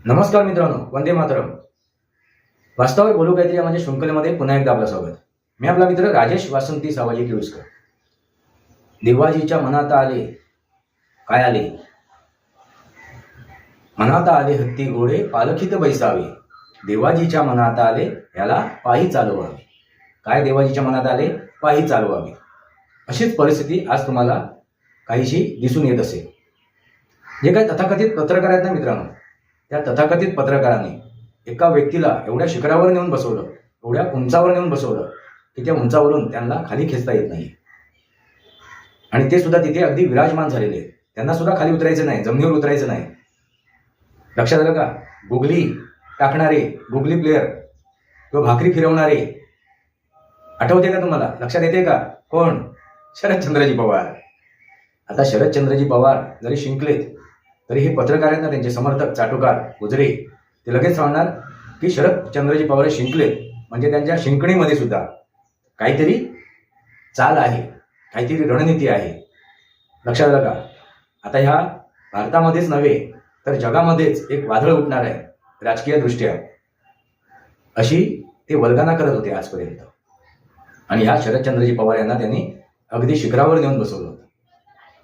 नमस्कार मित्रांनो, वंदे मातरम. वास्तवावर बोलू काहीतरी या माझ्या शृंखलेमध्ये पुन्हा एकदा आपलं स्वागत. मी आपला मित्र राजेश वासंती सावजी किळुसकर. देवाजीच्या मनात आले, काय आले? मनात आले हत्ती घोडे पालखीत बैसावे, देवाजीच्या मनात आले याला पायी चालवावे. काय देवाजीच्या मनात आले? पायी चालवावे. अशीच परिस्थिती आज तुम्हाला काहीशी दिसून येत असेल. जे काही तथाकथित पत्रकार आहेत ना मित्रांनो, त्या तथाकथित पत्रकारांनी एका व्यक्तीला एवढ्या शिखरावर नेऊन बसवलं, एवढ्या उंचावर नेऊन बसवलं की त्या उंचावरून त्यांना खाली खेचता येत नाही. आणि ते सुद्धा तिथे अगदी विराजमान झालेले आहेत. त्यांना सुद्धा खाली उतरायचं नाही, जमिनीवर उतरायचं नाही. लक्षात आलं का? गुगली टाकणारे, गुगली प्लेअर किंवा भाकरी फिरवणारे आठवते का तुम्हाला? लक्षात येते का? कोण? शरदचंद्रजी पवार. आता शरदचंद्रजी पवार जरी शिंकलेत तरी हे पत्रकार आहेत ना, त्यांचे समर्थक चाटुकार गुजरे, ते लगेच सांगणार की शरदचंद्रजी पवार शिंकलेत म्हणजे त्यांच्या शिंकणीमध्ये सुद्धा काहीतरी चाल आहे, काहीतरी रणनीती आहे. लक्षात आलं का? आता ह्या भारतामध्येच नव्हे तर जगामध्येच एक वादळ उठणार आहे राजकीय दृष्ट्या, अशी ते वल्गना करत होते आजपर्यंत. आणि ह्या शरदचंद्रजी पवार यांना त्यांनी अगदी शिखरावर नेऊन बसवलं होतं.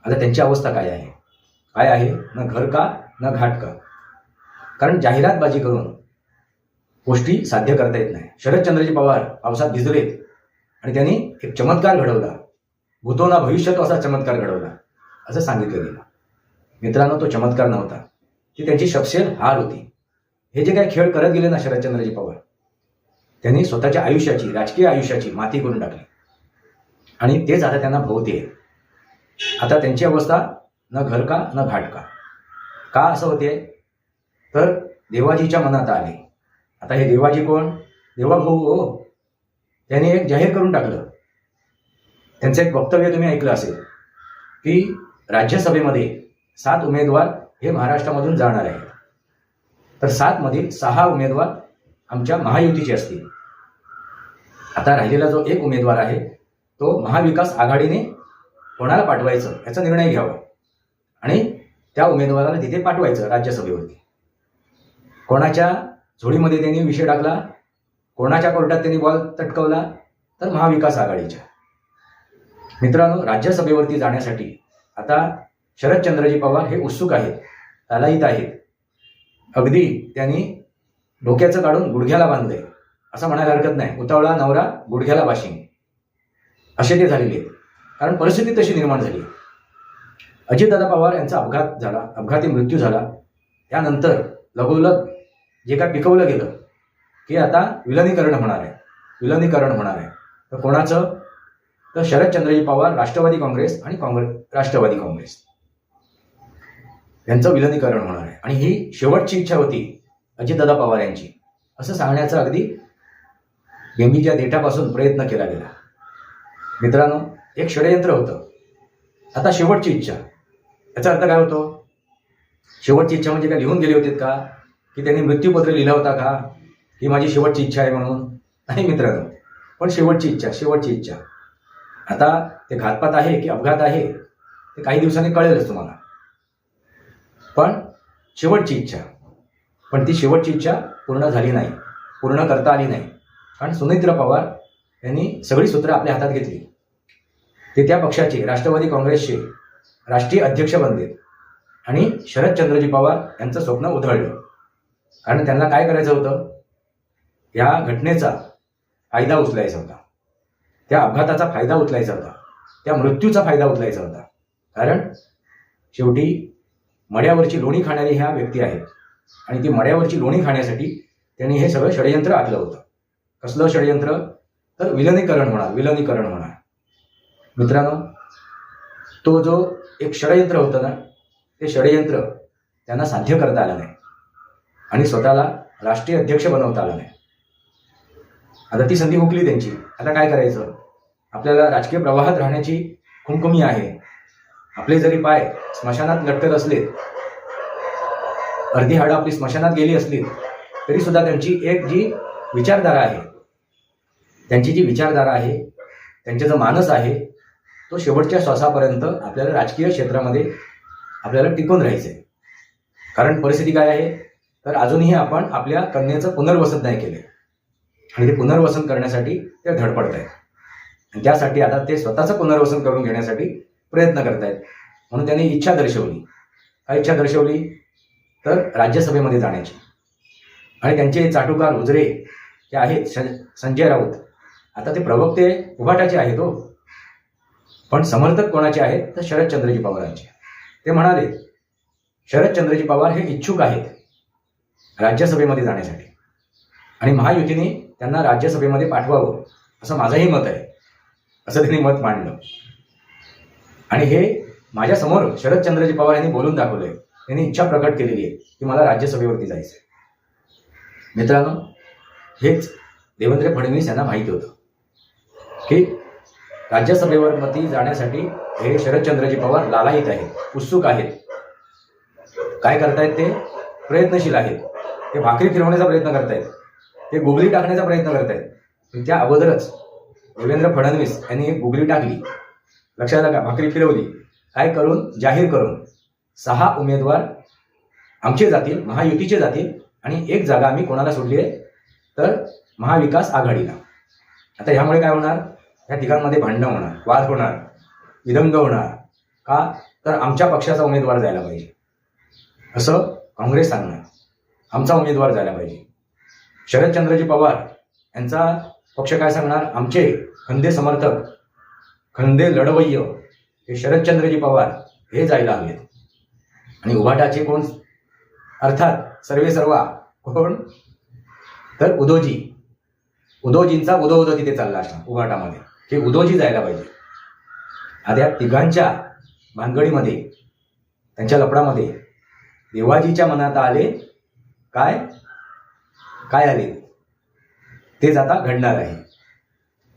आता त्यांची अवस्था काय आहे? काय आहे? न घर का न घाट का. कारण जाहिरातबाजी करून गोष्टी साध्य करता येत नाही. शरदचंद्रजी पवार पावसात भिजलेत आणि त्यांनी एक चमत्कार घडवला, भूतो ना भविष्यतो असा चमत्कार घडवला असं सांगितलं गेलं. मित्रांनो, तो चमत्कार नव्हता, ती त्यांची सपशेल हार होती. हे जे काही खेळ करत गेले ना शरदचंद्रजी पवार, त्यांनी स्वतःच्या आयुष्याची, राजकीय आयुष्याची माती करून टाकली आणि तेच आता त्यांना भोवते. आता त्यांची अवस्था न घर का न घाट का. का असं होते? तर देवाजीच्या मनात आले. आता हे देवाजी कोण? देवाभाऊ हो. त्यांनी एक जाहीर करून टाकलं. त्यांचं एक वक्तव्य तुम्ही ऐकलं असेल की राज्यसभेमध्ये 7 उमेदवार हे महाराष्ट्रामधून जाणार आहेत, तर 7 मधील 6 उमेदवार आमच्या महायुतीचे असतील. आता राहिलेला जो एक उमेदवार आहे तो महाविकास आघाडीने कोणाला पाठवायचं याचा निर्णय घ्यावा आणि त्या उमेदवाराला तिथे पाठवायचं राज्यसभेवरती. कोणाच्या झोळीमध्ये त्यांनी विषय टाकला, कोणाच्या कोर्टात त्यांनी बॉल तटकवला? तर महाविकास आघाडीच्या. मित्रांनो, राज्यसभेवरती जाण्यासाठी आता शरदचंद्रजी पवार हे उत्सुक आहेत, तालाईत आहेत. अगदी त्यांनी डोक्याचं काढून गुडघ्याला बांधलंय असं म्हणायला हरकत नाही. उतावळा नवरा गुडघ्याला बाशिंग असे ते झालेले आहेत. कारण परिस्थिती तशी निर्माण झाली. अजितदादा पवार यांचा अपघात झाला, अपघाती मृत्यू झाला. त्यानंतर लगोलग जे काय पिकवलं गेलं की आता विलनीकरण होणार आहे, विलनीकरण होणार आहे. तर कोणाचं? तर शरदचंद्रजी पवार, राष्ट्रवादी काँग्रेस आणि राष्ट्रवादी काँग्रेस यांचं विलनीकरण होणार आहे. आणि ही शेवटची इच्छा होती अजितदादा पवार यांची, असं सांगण्याचा अगदी बेंबीच्या देठापासून प्रयत्न केला गेला. मित्रांनो, एक षडयंत्र होतं. आता शेवटची इच्छा, याचा अर्थ काय होतो? शेवटची इच्छा म्हणजे काय लिहून गेले होते का? की त्यांनी मृत्यूपत्र लिहिला होता का की माझी शेवटची इच्छा आहे म्हणून? नाही मित्रांनो, पण शेवटची इच्छा, शेवटची इच्छा. आता ते घातपात आहे की अपघात आहे ते काही दिवसांनी कळेलच तुम्हाला, पण शेवटची इच्छा. पण ती शेवटची इच्छा पूर्ण झाली नाही, पूर्ण करता आली नाही. कारण सुनेत्र पवार यांनी सगळी सूत्र आपल्या हातात घेतली. ते त्या पक्षाचे, राष्ट्रवादी काँग्रेसचे राष्ट्रीय अध्यक्ष बनलेत आणि शरदचंद्रजी पवार यांचं स्वप्न उधळलं. कारण त्यांना काय करायचं होतं? या घटनेचा फायदा उचलायचा होता, त्या अपघाताचा फायदा उचलायचा होता, त्या मृत्यूचा फायदा उचलायचा होता. कारण शेवटी मड्यावरची लोणी खाणारी ह्या व्यक्ती आहेत आणि ती मड्यावरची लोणी खाण्यासाठी त्यांनी हे सगळं षडयंत्र आखलं होतं. कसलं षडयंत्र? तर विलनीकरण होणार, विलनीकरण होणार. मित्रांनो, तो जो एक षडयंत्र होतं ना, ते षडयंत्र त्यांना साध्य करता आलं नाही आणि स्वतःला राष्ट्रीय अध्यक्ष बनवता आलं नाही. आता ती संधी हुकली त्यांची. आता काय करायचं? आपल्याला राजकीय प्रवाहात राहण्याची खुमखुमी आहे. आपले जरी पाय स्मशानात लटकत असले, अर्धी हाडं आपली स्मशानात गेली असली, तरी सुद्धा त्यांची एक जी विचारधारा आहे, त्यांची जी विचारधारा आहे, त्यांचे जो मानस आहे, तो शेवटच्या श्वासापर्यंत आपल्याला राजकीय क्षेत्रामध्ये आपल्याला टिकून राहायचं आहे. कारण परिस्थिती काय आहे? तर अजूनही आपण आपल्या कन्येचं पुनर्वसन नाही केले आणि ते पुनर्वसन करण्यासाठी ते धडपडत आहेत. आणि त्यासाठी आता ते स्वतःचं पुनर्वसन करून घेण्यासाठी प्रयत्न करतायत. म्हणून त्यांनी इच्छा दर्शवली. काय इच्छा दर्शवली? तर राज्यसभेमध्ये जाण्याची. आणि त्यांचे चाटुकार हुजरे जे आहेत संजय राऊत, आता ते प्रवक्ते उभाटाचे आहेत हो, पण समर्थक कोणाचे आहेत? तर शरदचंद्रजी पवारांचे. ते म्हणाले शरदचंद्रजी पवार हे इच्छुक आहेत राज्यसभेमध्ये जाण्यासाठी आणि महायुतीने त्यांना राज्यसभेमध्ये पाठवावं असं माझंही मत आहे, असं त्यांनी मत मांडलं. आणि हे माझ्या समोर शरदचंद्रजी पवार यांनी बोलून दाखवलंय. त्यांनी इच्छा प्रकट केलेली आहे की मला राज्यसभेवरती जायचंय. मित्रांनो, हेच देवेंद्र फडणवीस यांना माहिती होतं की राज्यसभेवरती जाण्यासाठी हे शरदचंद्रजी पवार लालायित आहेत, उत्सुक आहेत. काय करतायत? ते प्रयत्नशील आहेत. ते भाकरी फिरवण्याचा प्रयत्न करतायत, ते गुगली टाकण्याचा प्रयत्न करतायत. त्या अगोदरच देवेंद्र फडणवीस यांनी एक गुगली टाकली, लक्षात आलं का? भाकरी फिरवली. काय करून? जाहीर करून 6 उमेदवार आमचे जातील, महायुतीचे जातील आणि 1 जागा आम्ही कोणाला सोडली आहे? तर महाविकास आघाडीला. आता ह्यामुळे काय होणार? या तिघांमध्ये भांडणं होणार, वाद होणार, विदंग होणार. का? तर आमच्या पक्षाचा उमेदवार जायला पाहिजे असं काँग्रेस सांगणार, आमचा उमेदवार जायला पाहिजे. शरदचंद्रजी पवार यांचा पक्ष काय सांगणार? आमचे खंदे समर्थक, खंदे लढवय्य हे शरदचंद्रजी पवार हे जायला हवेत. आणि उभाटाचे कोण? अर्थात सर्वे सर्वा कोण? तर उदोजींचा उदो तिथे चालला असणार उभाटामध्ये, की उदोजी जायला पाहिजे. आता या तिघांच्या भानगडीमध्ये, त्यांच्या लफडामध्ये देवाजीच्या मनात आले काय? काय आले? तेच आता घडणार आहे.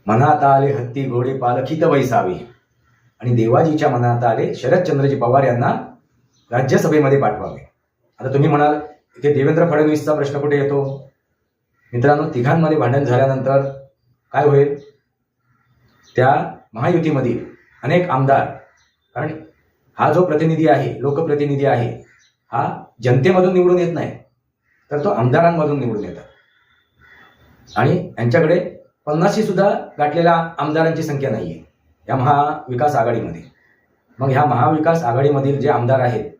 मनात आले हत्ती घोडे पालखीत बैसावे आणि देवाजीच्या मनात आले शरदचंद्रजी पवार यांना राज्यसभेमध्ये पाठवावे. आता तुम्ही म्हणाल इथे देवेंद्र फडणवीसचा प्रश्न कुठे येतो? मित्रांनो, तिघांमध्ये भांडण झाल्यानंतर काय होईल? त्या महायुतीमधील अनेक आमदार, कारण हा जो प्रतिनिधी आहे, लोकप्रतिनिधी आहे, हा जनतेमधून निवडून येत नाही, तर तो आमदारांमधून निवडून येतात. आणि यांच्याकडे 50शी सुद्धा गाठलेल्या आमदारांची संख्या नाही आहे या महाविकास आघाडीमध्ये. मग ह्या महाविकास आघाडीमधील जे आमदार आहेत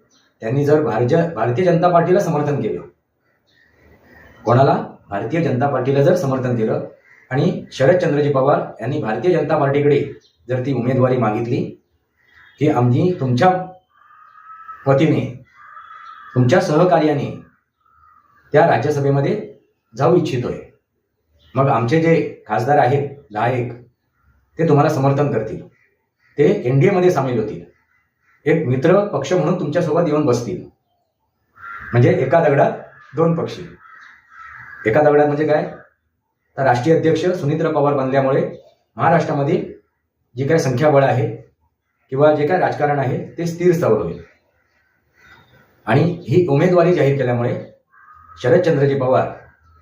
त्यांनी जर भारतीय जनता पार्टीला समर्थन केलं, कोणाला? भारतीय जनता पार्टीला जर समर्थन केलं आणि शरदचंद्रजी पवार यांनी भारतीय जनता पार्टीकडे जर ती उमेदवारी मागितली की आम्ही तुमच्या वतीने, तुमच्या सहकार्याने त्या राज्यसभेमध्ये जाऊ इच्छितोय, मग आमचे जे खासदार आहेत 10-1 ते तुम्हाला समर्थन करतील, ते एनडीएमध्ये सामील होतील, एक मित्र पक्ष म्हणून तुमच्यासोबत येऊन बसतील. म्हणजे एका दगडात 2 पक्षी. एका दगडात म्हणजे काय? तर राष्ट्रीय अध्यक्ष सुनीत्र पवार बनल्यामुळे महाराष्ट्रामध्ये जी काय संख्याबळ आहे किंवा जे काय राजकारण आहे ते स्थिर स्थावर होईल. आणि ही उमेदवारी जाहीर केल्यामुळे शरदचंद्रजी पवार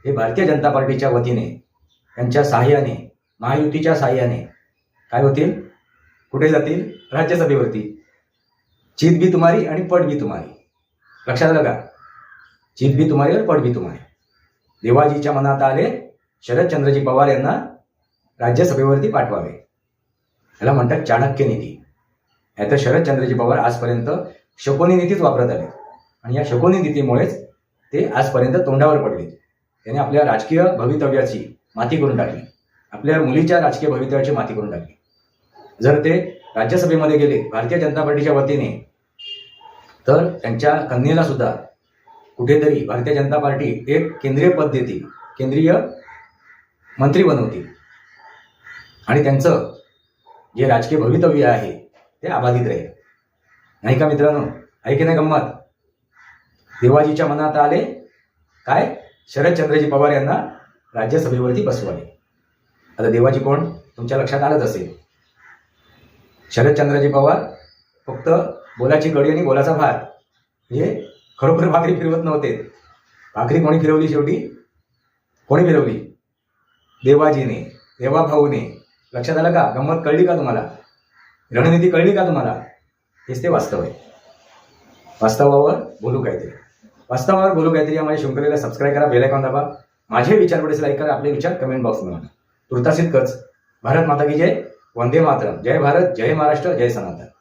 हे भारतीय जनता पार्टीच्या वतीने, त्यांच्या साहाय्याने, महायुतीच्या साहाय्याने काय होतील? कुठे जातील? राज्यसभेवरती. चीत भी तुम्हारी आणि पट भी तुम्हारी. लक्षात आलं का? चीत भी तुम्हारी आणि पट भी तुम्हारी. देवाजीच्या मनात आले शरदचंद्रजी पवार यांना राज्यसभेवरती पाठवावे. याला म्हणतात चाणक्य नीती. यात शरदचंद्रजी पवार आजपर्यंत शकुनी नीतीच वापरत आले आणि या शकुनी नीतीमुळेच ते आजपर्यंत तोंडावर पडले. त्याने आपल्या राजकीय भवितव्याची माती करून टाकली, आपल्या मुलीच्या राजकीय भवितव्याची माती करून टाकली. जर ते राज्यसभेमध्ये गेले भारतीय जनता पार्टीच्या वतीने, तर त्यांच्या कन्येला सुद्धा कुठेतरी भारतीय जनता पार्टी एक केंद्रीय पद देतील, केंद्रीय मंत्री बनवतील आणि त्यांचं जे राजकीय भवितव्य आहे ते अबाधित राहील. नाही का मित्रांनो? आहे की नाही गंमत? देवाजीच्या मनात आले काय? शरदचंद्रजी पवार यांना राज्यसभेवरती बसवावे. आता देवाजी कोण? तुमच्या लक्षात आलंच असेल. शरदचंद्रजी पवार फक्त बोलाची कडी आणि बोलाचा भात, हे खरोखर भाकरी फिरवत नव्हते. भाकरी कोणी फिरवली? शेवटी कोणी फिरवली? देवाजीने, देवाभाऊने. लक्षात आलं का? गंमत कळली का तुम्हाला? रणनीती कळली का तुम्हाला? हेच ते वास्तव आहे. वास्तवावर बोलू काहीतरी. वास्तवावर बोलू काहीतरी या माझ्या शृंखलेला सबस्क्राईब करा, बेल आयकॉन दाबा. माझे विचार पुढे लाईक करा, आपले विचार कमेंट बॉक्समध्ये म्हणा. तुर्तास इतकंच. भारत माता की जय. वंदे मातरम. जय भारत, जय महाराष्ट्र, जय सनातन.